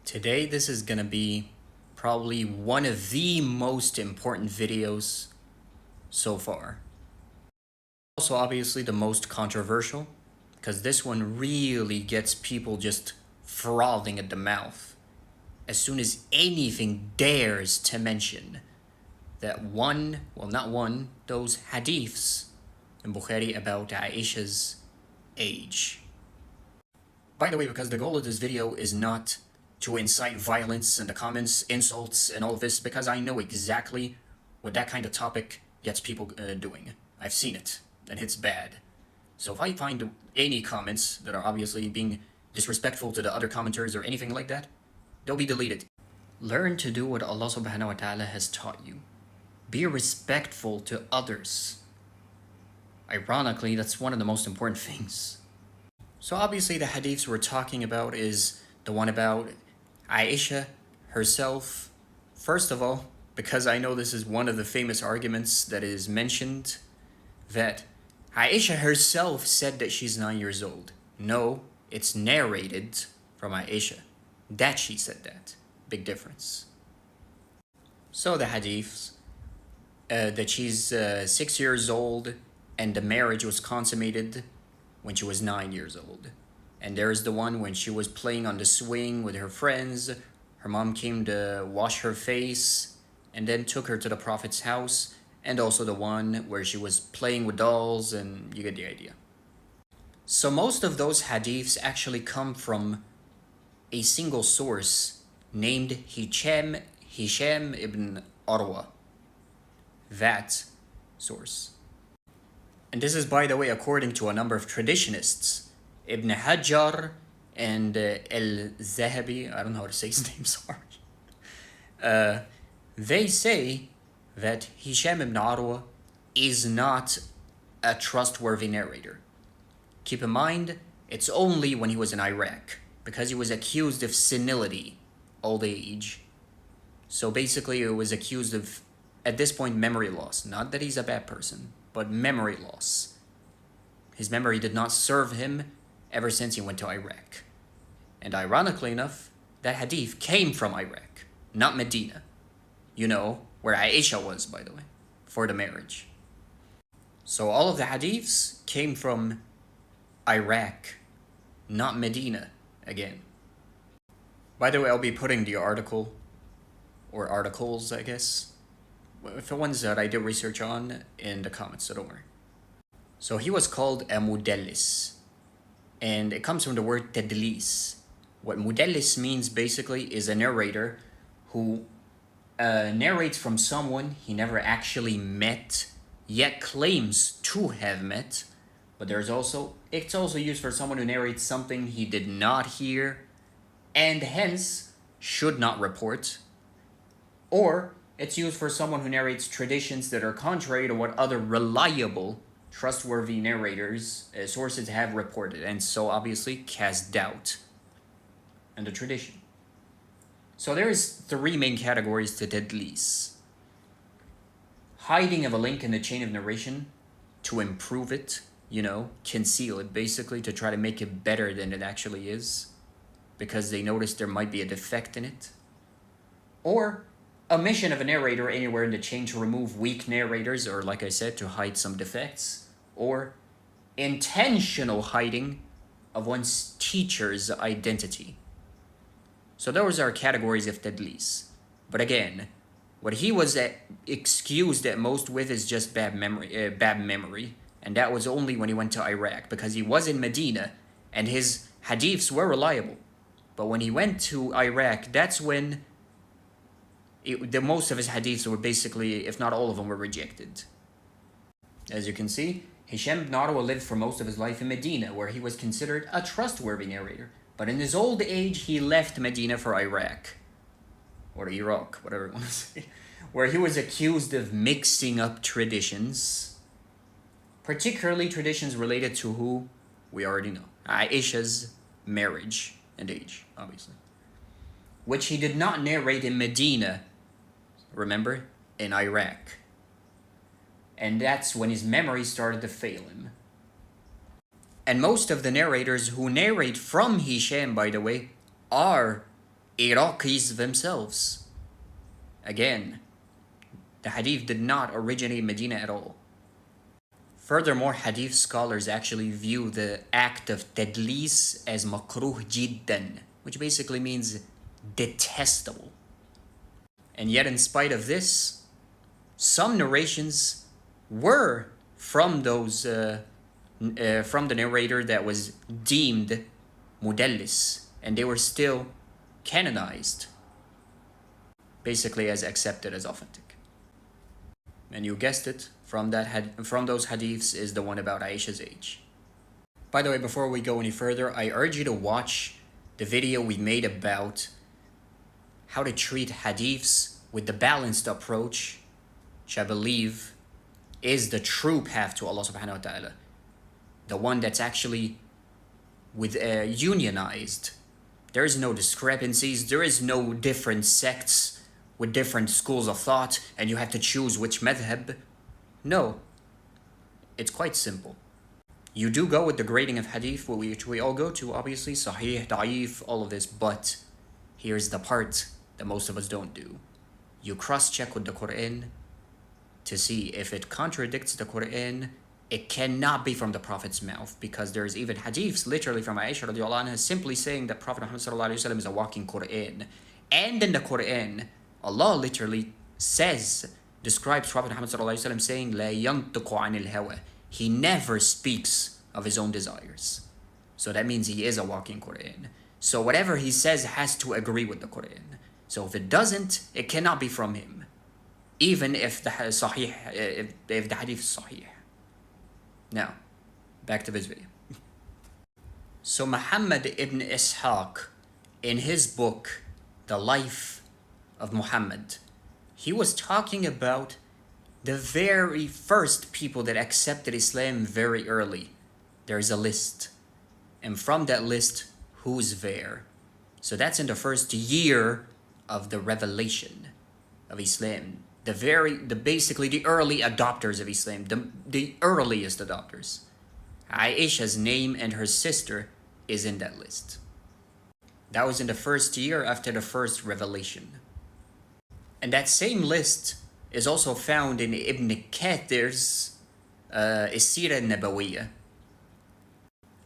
Today, this is gonna be probably one of the most important videos so far. Also, obviously, the most controversial, because this one really gets people just frothing at the mouth as soon as anything dares to mention that those hadiths in Bukhari about Aisha's age. By the way, because the goal of this video is not to incite violence in the comments, insults, and all of this, because I know exactly what that kind of topic gets people doing. I've seen it, and it's bad. So if I find any comments that are obviously being disrespectful to the other commenters or anything like that, they'll be deleted. Learn to do what Allah subhanahu wa ta'ala has taught you. Be respectful to others. Ironically, that's one of the most important things. So obviously the hadiths we're talking about is the one about Aisha herself. First of all, because I know this is one of the famous arguments that is mentioned, that Aisha herself said that she's 9 years old. No, it's narrated from Aisha that she said that. Big difference. So the hadiths, that she's 6 years old and the marriage was consummated when she was 9 years old. And there's the one when she was playing on the swing with her friends. Her mom came to wash her face and then took her to the Prophet's house. And also the one where she was playing with dolls, and you get the idea. So most of those hadiths actually come from a single source named Hisham ibn Urwa. That source. And this is, by the way, according to a number of traditionists. Ibn Hajar and Al-Zahabi, I don't know how to say his name, sorry. They say that Hisham ibn Urwa is not a trustworthy narrator. Keep in mind, it's only when he was in Iraq, because he was accused of senility, old age. So basically, he was accused of, at this point, memory loss. Not that he's a bad person, but memory loss. His memory did not serve him ever since he went to Iraq. And ironically enough, that hadith came from Iraq, not Medina. You know, where Aisha was, by the way, for the marriage. So all of the hadiths came from Iraq, not Medina, again. By the way, I'll be putting the article, or articles, I guess, the ones that I did research on in the comments, so don't worry. So he was called a mudallis, and it comes from the word tadlis. What mudallis means basically is a narrator who narrates from someone he never actually met, yet claims to have met. But it's also used for someone who narrates something he did not hear, and hence should not report. Or it's used for someone who narrates traditions that are contrary to what other reliable, trustworthy narrators, sources have reported, and so obviously cast doubt in the tradition. So there's three main categories to tadlis. Hiding of a link in the chain of narration to improve it, conceal it, basically to try to make it better than it actually is, because they notice there might be a defect in it. Or omission of a narrator anywhere in the chain to remove weak narrators, or like I said, to hide some defects. Or intentional hiding of one's teacher's identity. So those are categories of tadlis. But again, what he was excused at most with is just bad memory. And that was only when he went to Iraq, because he was in Medina and his hadiths were reliable. But when he went to Iraq, that's when the most of his hadiths were basically, if not all of them, were rejected. As you can see, Hisham ibn Urwa lived for most of his life in Medina, where he was considered a trustworthy narrator. But in his old age, he left Medina for Iraq, or Iraq, whatever you want to say, where he was accused of mixing up traditions, particularly traditions related to who we already know, Aisha's marriage and age, obviously, which he did not narrate in Medina, remember, in Iraq. And that's when his memory started to fail him. And most of the narrators who narrate from Hisham, by the way, are Iraqis themselves. Again, the hadith did not originate in Medina at all. Furthermore, hadith scholars actually view the act of tadlis as makruh jiddan, which basically means detestable. And yet, in spite of this, some narrations were from the narrator that was deemed mudallis, and they were still canonized, basically as accepted as authentic. And you guessed it, from those hadiths is the one about Aisha's age. By the way, before we go any further, I urge you to watch the video we made about how to treat hadiths with the balanced approach, which I believe is the true path to Allah subhanahu wa ta'ala. The one that's actually unionized. There is no discrepancies, there is no different sects with different schools of thought, and you have to choose which madhab. No, it's quite simple. You do go with the grading of hadith, which we all go to, obviously, sahih, da'if, all of this, but here's the part that most of us don't do. You cross-check with the Quran to see if it contradicts the Quran. It cannot be from the Prophet's mouth, because there's even hadiths literally from Aisha radiallahu anha simply saying that Prophet Muhammad sallallahu alaihi wasallam is a walking Quran. And in the Quran, Allah literally describes Prophet Muhammad sallallahu alaihi wasallam saying, "La yantiqu anil hawa." He never speaks of his own desires. So that means he is a walking Quran. So whatever he says has to agree with the Quran. So if it doesn't, it cannot be from him, even if the hadith is sahih. Now, back to this video. So Muhammad ibn Ishaq, in his book, The Life of Muhammad, he was talking about the very first people that accepted Islam very early. There's a list. And from that list, who's there? So that's in the first year of the revelation of Islam. Basically the early adopters of Islam, the earliest adopters. Aisha's name and her sister is in that list. That was in the first year after the first revelation. And that same list is also found in Ibn Kathir's As-Sira Nabawiyya.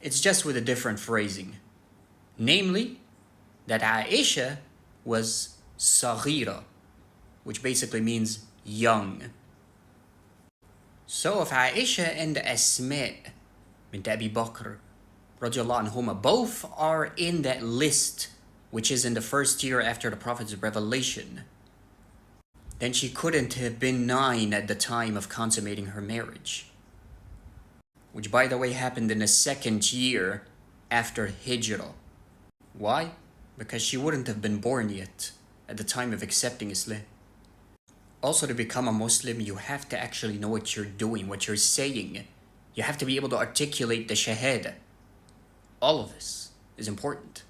It's just with a different phrasing. Namely, that Aisha was Saghira, which basically means young. So if Aisha and Asma bint Abi Bakr radiallahu anhuma both are in that list, which is in the first year after the Prophet's revelation, then she couldn't have been 9 at the time of consummating her marriage. Which, by the way, happened in the second year after Hijrah. Why? Because she wouldn't have been born yet at the time of accepting Islam. Also, to become a Muslim, you have to actually know what you're doing, what you're saying. You have to be able to articulate the Shahada. All of this is important.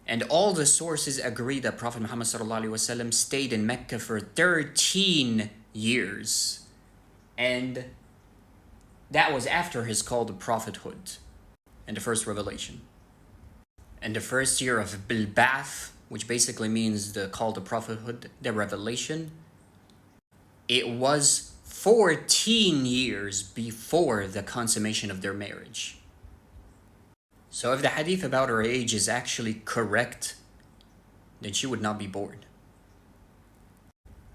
And all the sources agree that Prophet Muhammad ﷺ stayed in Mecca for 13 years. And that was after his call to prophethood and the first revelation. And the first year of Bil-Ba'th, which basically means the call to prophethood, the revelation, it was 14 years before the consummation of their marriage. So if the hadith about her age is actually correct, then she would not be born.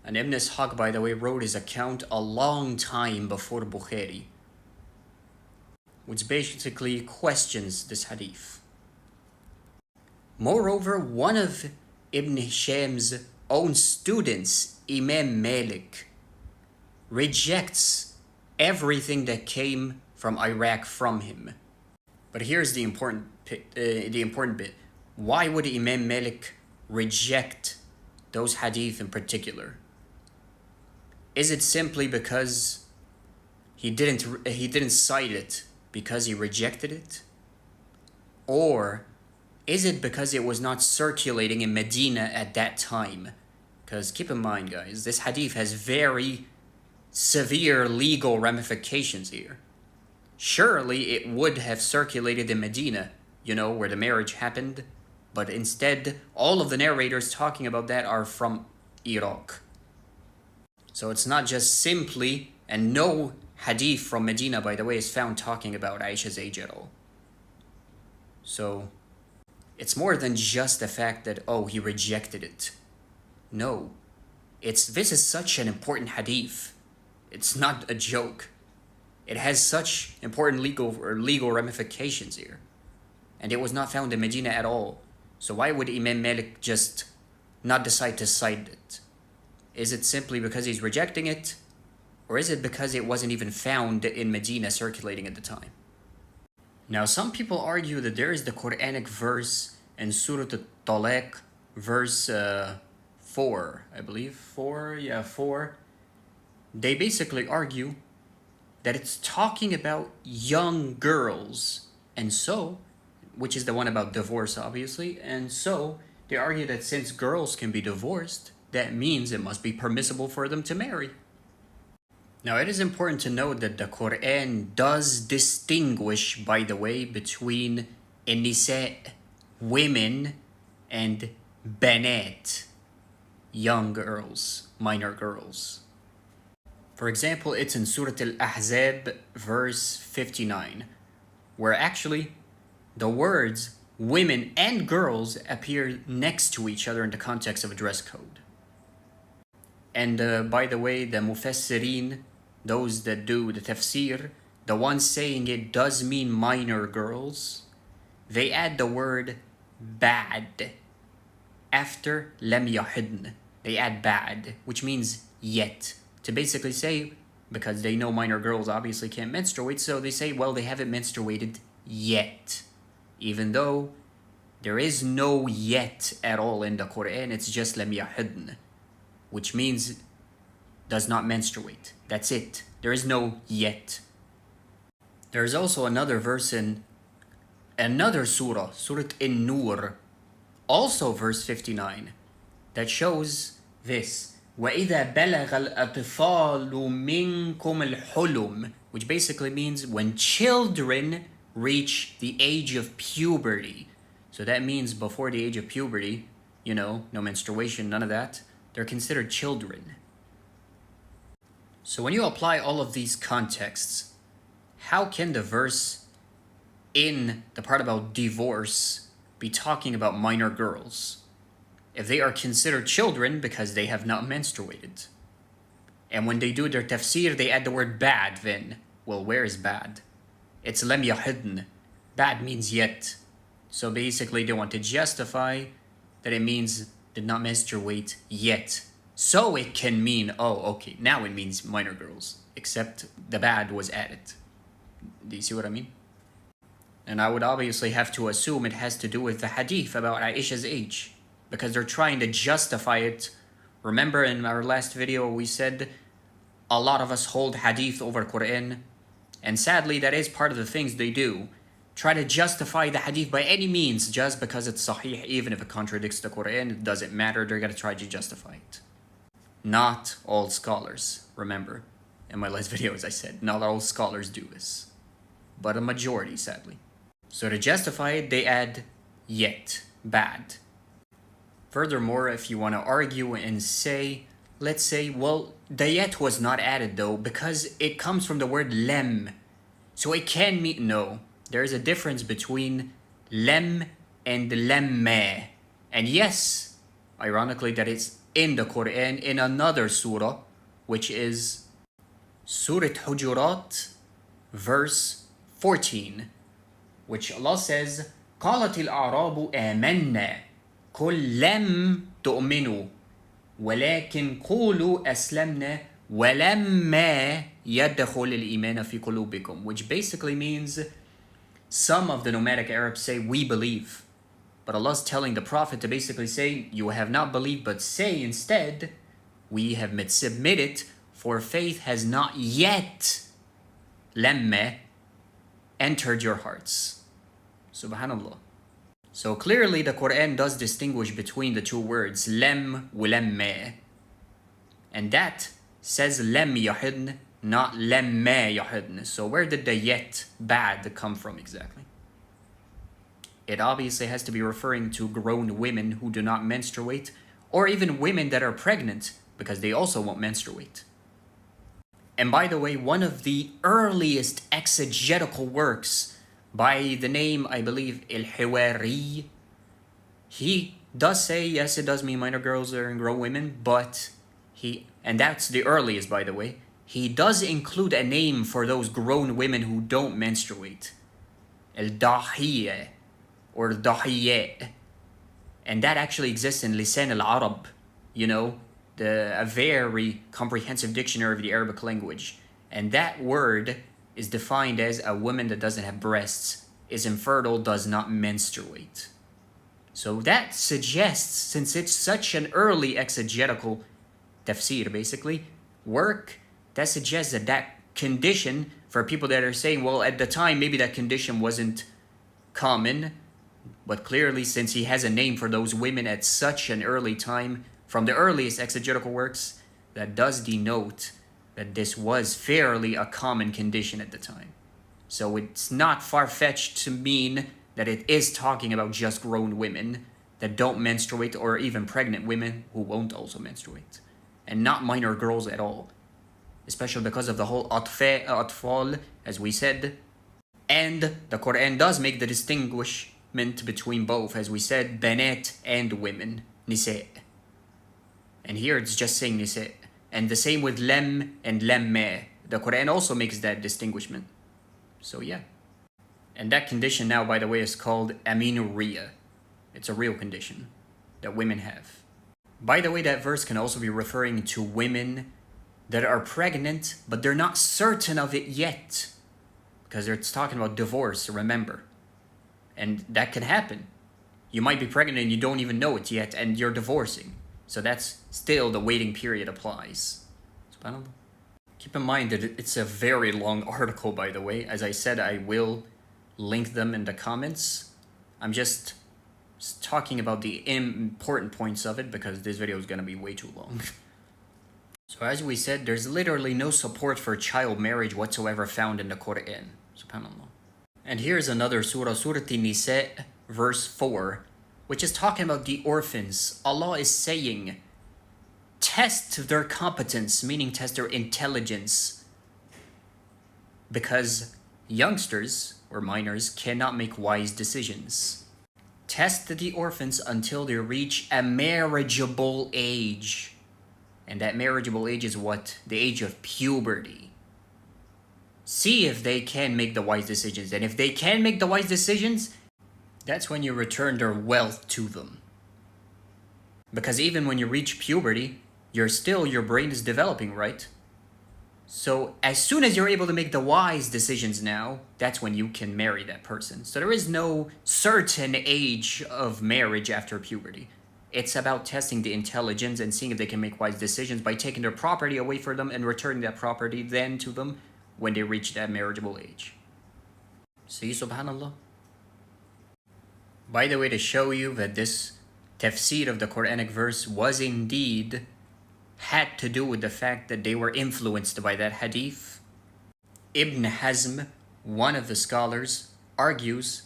And Ibn Ishaq, by the way, wrote his account a long time before Bukhari, which basically questions this hadith. Moreover, one of Ibn Hisham's own students, Imam Malik, rejects everything that came from Iraq from him. But here's the important bit. Why would Imam Malik reject those hadith in particular? Is it simply because he didn't cite it because he rejected it? Or is it because it was not circulating in Medina at that time? Because keep in mind, guys, this hadith has very severe legal ramifications here. Surely it would have circulated in Medina, where the marriage happened, but instead all of the narrators talking about that are from Iraq. So it's not just simply, and no hadith from Medina, by the way, is found talking about Aisha's age at all. So it's more than just the fact that, oh, he rejected it. No, this is such an important hadith. It's not a joke. It has such important legal ramifications here. And it was not found in Medina at all. So why would Imam Malik just not decide to cite it? Is it simply because he's rejecting it? Or is it because it wasn't even found in Medina circulating at the time? Now, some people argue that there is the Quranic verse in Surah Al-Talaq, verse 4, I believe. 4. They basically argue that it's talking about young girls. And so, which is the one about divorce, obviously. And so, they argue that since girls can be divorced, that means it must be permissible for them to marry. Now, it is important to note that the Quran does distinguish, by the way, between nisa, women, and banat, young girls, minor girls. For example, it's in Surah Al-Ahzab, verse 59, where actually the words women and girls appear next to each other in the context of a dress code. And by the way, the mufassirin, those that do the tafsir, the ones saying it does mean minor girls, they add the word bad after lam yahidn. They add bad, which means yet, to basically say, because they know minor girls obviously can't menstruate, so they say, well, they haven't menstruated yet. Even though there is no yet at all in the Quran, it's just lam yahidn, which means does not menstruate. That's it. There is no yet. There is also another verse in another surah, Surah An-Nur, also verse 59, that shows this. وَإِذَا بَلَغَ الْأَطْفَالُ مِنْكُمُ الْحُلُمِ, which basically means when children reach the age of puberty. So that means before the age of puberty, no menstruation, none of that, they're considered children. So when you apply all of these contexts, how can the verse in the part about divorce be talking about minor girls if they are considered children because they have not menstruated? And when they do their tafsir, they add the word bad then. Well, where is bad? It's lam yahidn. Bad means yet. So basically they want to justify that it means did not menstruate yet. So it can mean, oh, okay, now it means minor girls, except the bad was added. Do you see what I mean? And I would obviously have to assume it has to do with the hadith about Aisha's age, because they're trying to justify it. Remember in our last video we said a lot of us hold hadith over Quran, and sadly that is part of the things they do. Try to justify the hadith by any means just because it's sahih, even if it contradicts the Quran, it doesn't matter, they're going to try to justify it. Not all scholars, remember. In my last video, as I said, not all scholars do this, but a majority, sadly. So to justify it, they add yet, bad. Furthermore, if you want to argue and say, let's say, well, the yet was not added though, because it comes from the word lem. So it can mean, no, there is a difference between lem and lemme. And yes, ironically, that is in the Quran in another surah, which is Surah Hujurat, verse 14, which Allah says, قالت الأعراب آمنا قل لم تؤمنوا ولكن قولوا أسلمنا ولما يدخل الإيمان في قلوبكم, which basically means some of the nomadic Arabs say we believe, but Allah's telling the Prophet to basically say you have not believed, but say instead we have submitted, for faith has not yet لما entered your hearts. Subhanallah. So clearly the Quran does distinguish between the two words lem ولما, and that says lem yahidn, not lemma yahidn. So where did the yet bad come from exactly? it obviously has to be referring to grown women who do not menstruate, or even women that are pregnant, because they also won't menstruate. And by the way, one of the earliest exegetical works by the name, I believe, Al-Hiwari, he does say, yes, it does mean minor girls or grown women, but and that's the earliest, by the way, he does include a name for those grown women who don't menstruate. Al-Dahiyya, or Dahiyya. And that actually exists in Lisan al-Arab, a very comprehensive dictionary of the Arabic language. And that word is defined as a woman that doesn't have breasts, is infertile, does not menstruate. So that suggests, since it's such an early exegetical tafsir, basically, work, that suggests that condition, for people that are saying, well, at the time, maybe that condition wasn't common, but clearly, since he has a name for those women at such an early time, from the earliest exegetical works, that does denote that this was fairly a common condition at the time. So it's not far-fetched to mean that it is talking about just grown women that don't menstruate, or even pregnant women who won't also menstruate, and not minor girls at all, especially because of the whole atfal, as we said. And the Quran does make the distinguishment between both, as we said, banat and women, nisa. And here it's just saying nisa. And the same with lam and lamma. The Quran also makes that distinguishment. So yeah. And that condition now, by the way, is called amenorrhea. It's a real condition that women have. By the way, that verse can also be referring to women that are pregnant, but they're not certain of it yet, because it's talking about divorce, remember. And that can happen. You might be pregnant and you don't even know it yet, and you're divorcing. So that's still, the waiting period applies. SubhanAllah. Keep in mind that it's a very long article, by the way. As I said, I will link them in the comments. I'm just talking about the important points of it, because this video is going to be way too long. So as we said, there's literally no support for child marriage whatsoever found in the Quran. SubhanAllah. And here's another surah, Surah An-Nisa, verse 4, which is talking about the orphans. Allah is saying, test their competence, meaning test their intelligence, because youngsters or minors cannot make wise decisions. Test the orphans until they reach a marriageable age. And that marriageable age is what? The age of puberty. See if they can make the wise decisions. And if they can make the wise decisions, that's when you return their wealth to them. Because even when you reach puberty, your brain is developing, right? So as soon as you're able to make the wise decisions now, that's when you can marry that person. So there is no certain age of marriage after puberty. It's about testing the intelligence and seeing if they can make wise decisions by taking their property away from them and returning that property then to them when they reach that marriageable age. See, subhanallah. By the way, to show you that this tafsir of the Quranic verse was indeed had to do with the fact that they were influenced by that hadith, Ibn Hazm, one of the scholars, argues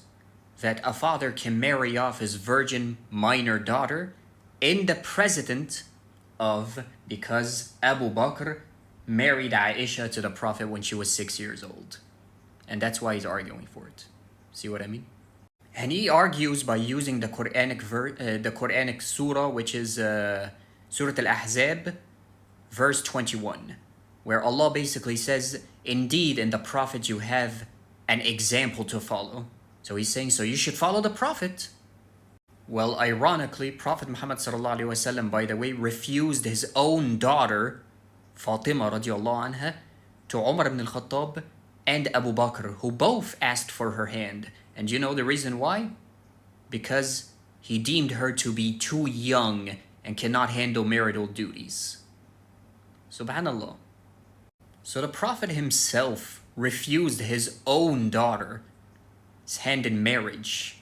that a father can marry off his virgin minor daughter in the precedent of, because Abu Bakr married Aisha to the Prophet when she was 6 years old. And that's why he's arguing for it. See what I mean? And he argues by using the Quranic surah, which is Surah Al-Ahzab, verse 21, where Allah basically says, indeed in the Prophet you have an example to follow. So he's saying, so you should follow the Prophet. Well, ironically, Prophet Muhammad ﷺ, by the way, refused his own daughter, Fatima radiallahu anha, to Umar ibn al-Khattab and Abu Bakr, who both asked for her hand. And you know the reason why? Because he deemed her to be too young and cannot handle marital duties. Subhanallah. So the Prophet himself refused his own daughter's hand in marriage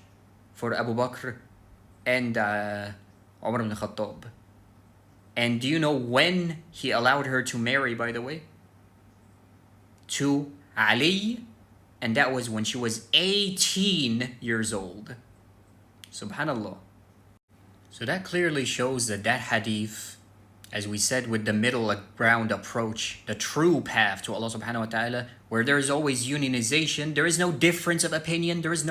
for Abu Bakr and Umar ibn Khattab. And do you know when he allowed her to marry, by the way? To Ali, and that was when she was 18 years old. Subhanallah. So that clearly shows that that hadith, as we said, with the middle ground approach, the true path to Allah subhanahu wa ta'ala, where there is always unionization, there is no difference of opinion, there's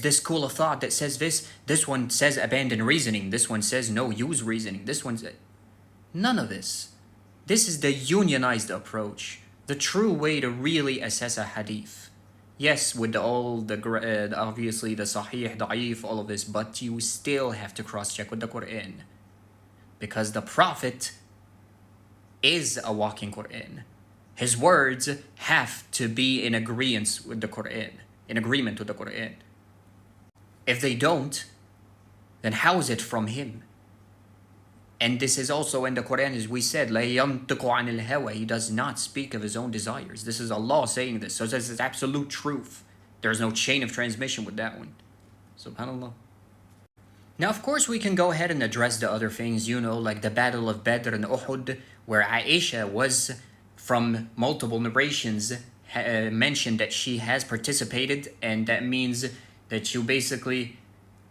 this school of thought that says this one says abandon reasoning, this one says no, use reasoning, this one says, none of this. This is the unionized approach, the true way to really assess a hadith. Yes, with all the obviously the sahih, da'if, all of this, but you still have to cross-check with the Quran. Because the Prophet is a walking Quran. His words have to be in agreement with the Quran. If they don't, then how is it from him? And this is also in the Quran, as we said, لا ينطق عن الهوى. He does not speak of his own desires. This is Allah saying this. So this is absolute truth. There's no chain of transmission with that one. Subhanallah. Now, of course, we can go ahead and address the other things, like the Battle of Badr and Uhud, where Aisha was, from multiple narrations, mentioned that she has participated, and that means that you basically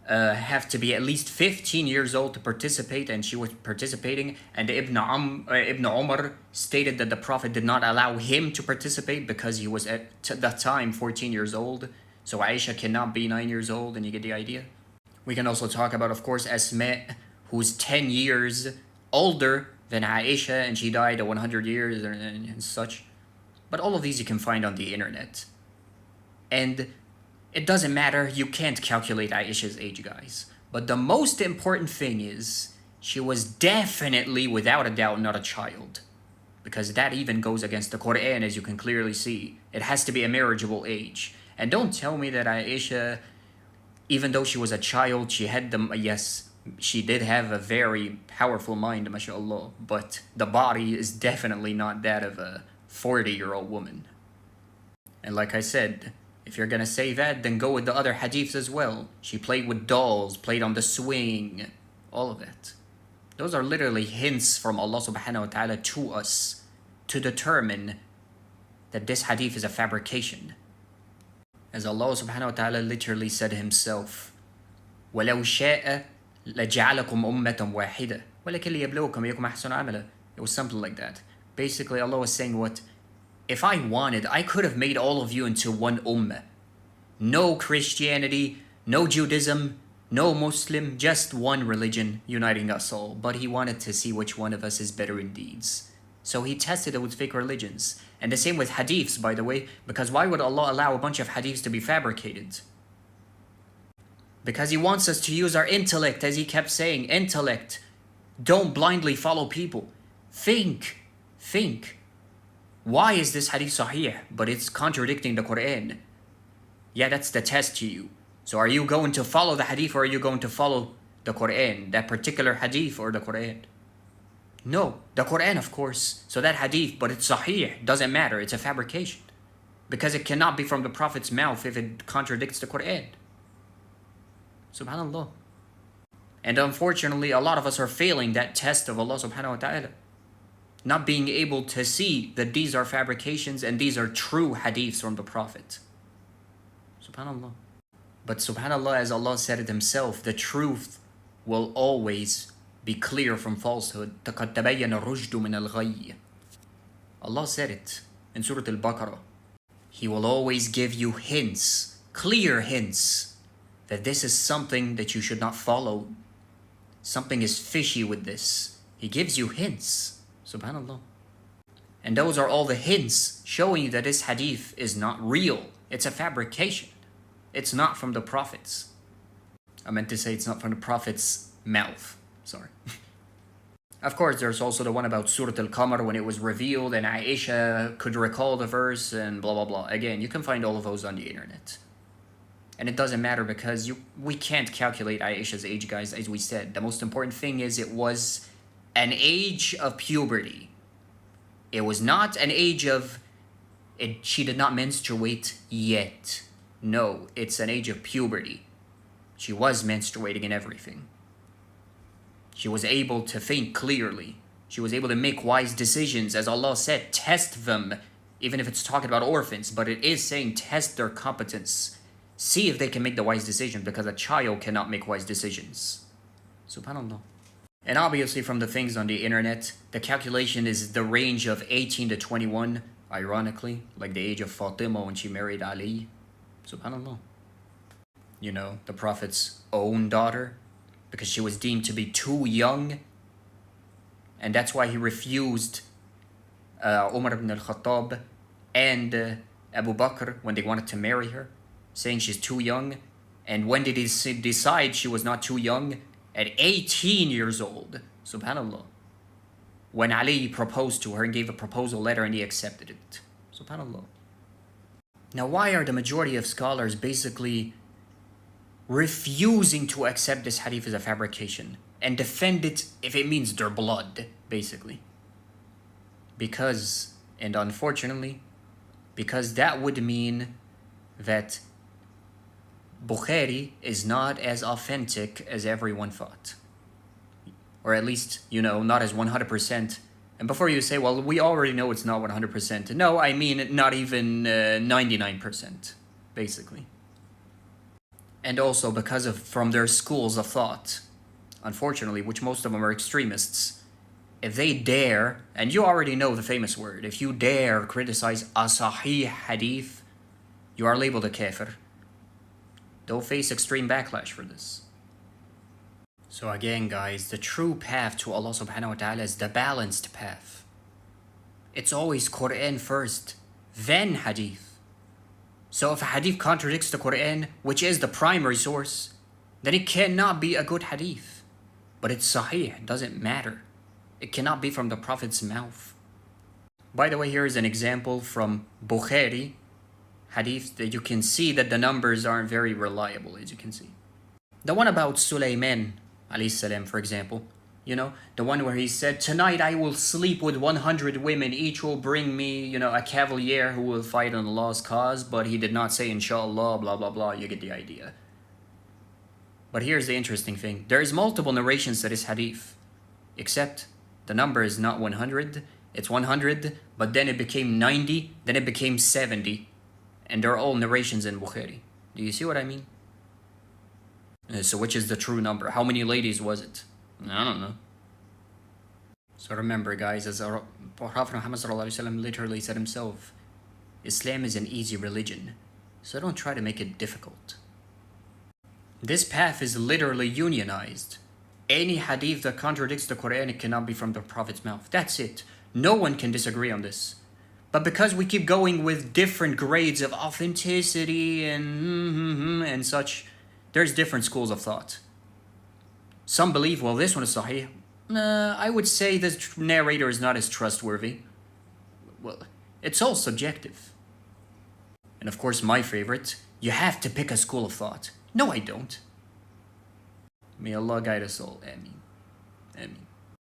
have to be at least 15 years old to participate, and she was participating. And Ibn Umar stated that the Prophet did not allow him to participate because he was at that time 14 years old. So Aisha cannot be 9 years old, and you get the idea. We can also talk about, of course, Asma, who's 10 years older than Aisha, and she died at 100 years and such. But all of these you can find on the internet. And it doesn't matter, you can't calculate Aisha's age, guys. But the most important thing is, she was definitely, without a doubt, not a child. Because that even goes against the Quran, as you can clearly see. It has to be a marriageable age. And don't tell me that Aisha, even though she was a child, she had yes, she did have a very powerful mind, mashallah. But the body is definitely not that of a 40-year-old woman. And like I said, if you're gonna say that, then go with the other hadiths as well. She played with dolls, played on the swing, all of that. Those are literally hints from Allah subhanahu wa ta'ala to us to determine that this hadith is a fabrication. As Allah subhanahu wa ta'ala literally said himself, وَلَوْ شَاءَ لَجَعَلَكُمْ أُمَّةً وَاحِدَةً وَلَكِنْ لِيَبْلُوكُمْ أَيُّكُمْ أَحْسَنُ عَمَلًا. It was something like that. Basically, Allah was saying what? If I wanted, I could have made all of you into one ummah. No Christianity, no Judaism, no Muslim, just one religion uniting us all. But he wanted to see which one of us is better in deeds. So he tested it with fake religions. And the same with hadiths, by the way, because why would Allah allow a bunch of hadiths to be fabricated? Because he wants us to use our intellect, as he kept saying, intellect. Don't blindly follow people. Think. Why is this hadith sahih, but it's contradicting the Quran? Yeah, that's the test to you. So are you going to follow the hadith, or are you going to follow the Quran, that particular hadith or the Quran? No, the Quran, of course. So that hadith, but it's sahih, doesn't matter, it's a fabrication. Because it cannot be from the Prophet's mouth if it contradicts the Quran. Subhanallah. And unfortunately, a lot of us are failing that test of Allah subhanahu wa ta'ala. Not being able to see that these are fabrications and these are true hadiths from the Prophet. Subhanallah. But subhanallah, as Allah said it himself, the truth will always be clear from falsehood. تَقَدْ تَبَيَّنَ الرُّشْدُ مِنَ الْغَيِّ. Allah said it in Surah Al-Baqarah. He will always give you hints, clear hints, that this is something that you should not follow. Something is fishy with this. He gives you hints. Subhanallah. And those are all the hints showing you that this hadith is not real. It's a fabrication. It's not from the Prophets. I meant to say it's not from the Prophet's mouth. Sorry. Of course, there's also the one about Surah Al-Qamar when it was revealed and Aisha could recall the verse and blah blah blah. Again, you can find all of those on the internet. And it doesn't matter because we can't calculate Aisha's age, guys, as we said. The most important thing is it was an age of puberty. It was not an age of... she did not menstruate yet. No, it's an age of puberty. She was menstruating and everything. She was able to think clearly. She was able to make wise decisions. As Allah said, test them. Even if it's talking about orphans. But it is saying test their competence. see if they can make the wise decision, because a child cannot make wise decisions. Subhanallah. And obviously from the things on the internet, the calculation is the range of 18 to 21, ironically, like the age of Fatima when she married Ali. Subhanallah. You know, the Prophet's own daughter, because she was deemed to be too young. And that's why he refused Umar ibn al-Khattab and Abu Bakr when they wanted to marry her, saying she's too young. And when did he decide she was not too young? At 18 years old. Subhanallah. When Ali proposed to her and gave a proposal letter and he accepted it. Subhanallah. Now why are the majority of scholars basically refusing to accept this hadith as a fabrication and defend it if it means their blood, basically? Because, and unfortunately, because that would mean that Bukhari is not as authentic as everyone thought. Or at least, you know, not as 100%. And before you say, well, we already know it's not 100%. No, I mean not even 99%, basically. And also because of, from their schools of thought, unfortunately, which most of them are extremists, if they dare, and you already know the famous word, if you dare criticize a sahih hadith, you are labeled a kafir. They'll face extreme backlash for this. So again, guys, the true path to Allah subhanahu wa ta'ala is the balanced path. It's always Quran first, then hadith. So if a hadith contradicts the Quran, which is the primary source, then it cannot be a good hadith. But it's sahih, it doesn't matter. It cannot be from the Prophet's mouth. By the way, here is an example from Bukhari hadith that you can see that the numbers aren't very reliable, as you can see. The one about Sulaiman alayhi salam, for example, you know, the one where he said, tonight I will sleep with 100 women, each will bring me, you know, a cavalier who will fight on Allah's cause, but he did not say inshallah, blah, blah, blah, you get the idea. But here's the interesting thing. There is multiple narrations to this hadith, except the number is not 100, it's 100, but then it became 90, then it became 70, and they're all narrations in Bukhari. Do you see what I mean? So which is the true number? How many ladies was it? I don't know. So remember, guys, as Prophet Muhammad literally said himself, Islam is an easy religion, so don't try to make it difficult. This path is literally unionized. Any hadith that contradicts the Quran, it cannot be from the Prophet's mouth. That's it. No one can disagree on this. But because we keep going with different grades of authenticity and such, there's different schools of thought. Some believe, well, this one is sahih. I would say this narrator is not as trustworthy. Well, it's all subjective. And of course, my favorite, you have to pick a school of thought. No, I don't. May Allah guide us all. Ameen. Ameen.